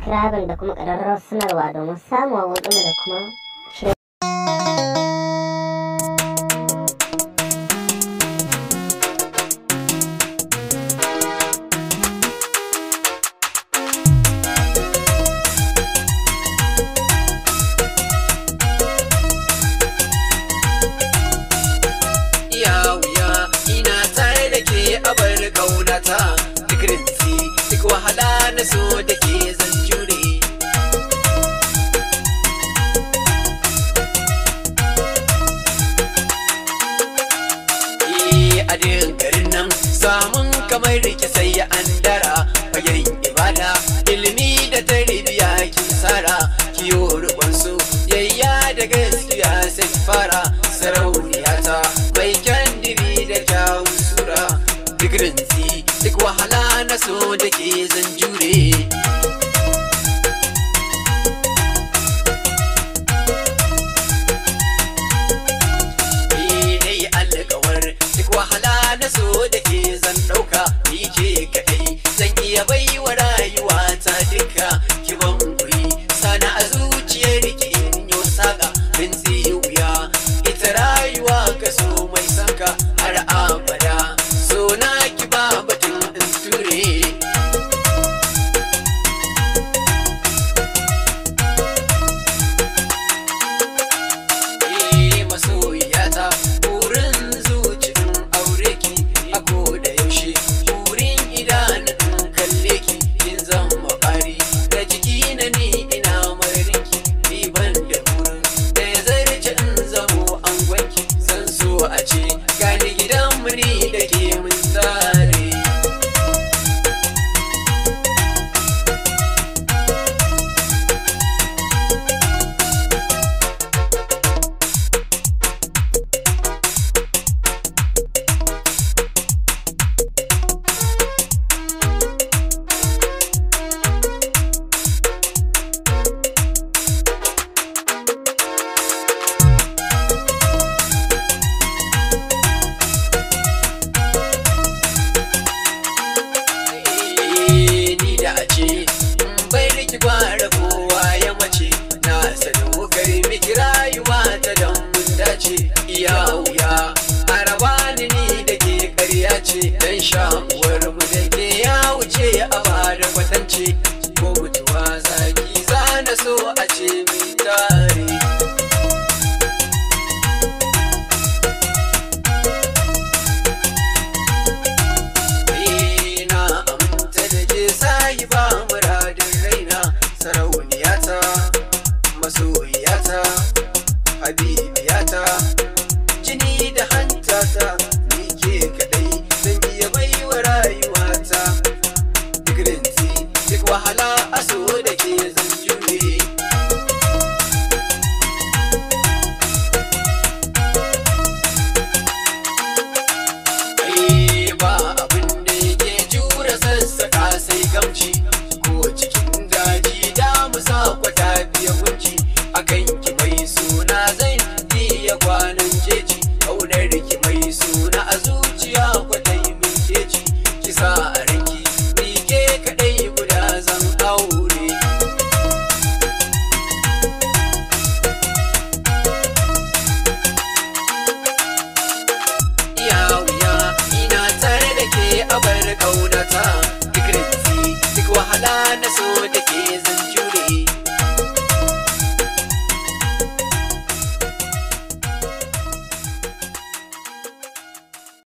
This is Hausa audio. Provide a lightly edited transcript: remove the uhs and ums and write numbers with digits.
subscribing da kuma ƙararrawar sanarwa domin samun waƙoƙinmu da kuma shirye. Abar kaunata duk rinsi duk wahala na so da ke zan jure. A garin nan samun kamar rike sai an dara fagen ibada ilimi da tarbiya kin sara kiyo rubon su yayya da gaskiya sai fara sarauniyata mai kyandiri da kyawun sura. Duk rinsi duk wahala na so da ke zan jure. Dai alƙawar duk wahala na so da ke zan ɗauka ni ke kaɗai zan iya baiwa rayuwa ta duka kiban guri sana a zuciyar ki in yo saka rinsi wuya ita rayuwa ka so mai sanka har abada. Sona ki ba batun in ture. Masoyiyata burin zuci in aure ki a koda yaushe burin idanun kalle ki in zama bari da jiki na ni ina marinki ni ban da burin da ya zarce in zamo angonki san so a ce gani gidanmu ni da ke mun tare. Ki gwara kowa ya mace na sadaukar miki rayuwa ta don mun dace iya wuya araba ni da ke karya ce dan shamuwar mu da ke ya wuce a bada kwatance ko mutuwa zaki zana so a ce mai tare. Na aminta da ke sayi ba muradin sarauniyata masoyiyata habibiyata jini da hantata ni ke kadai zan iya baiwa rayuwata duk rinsi duk wahala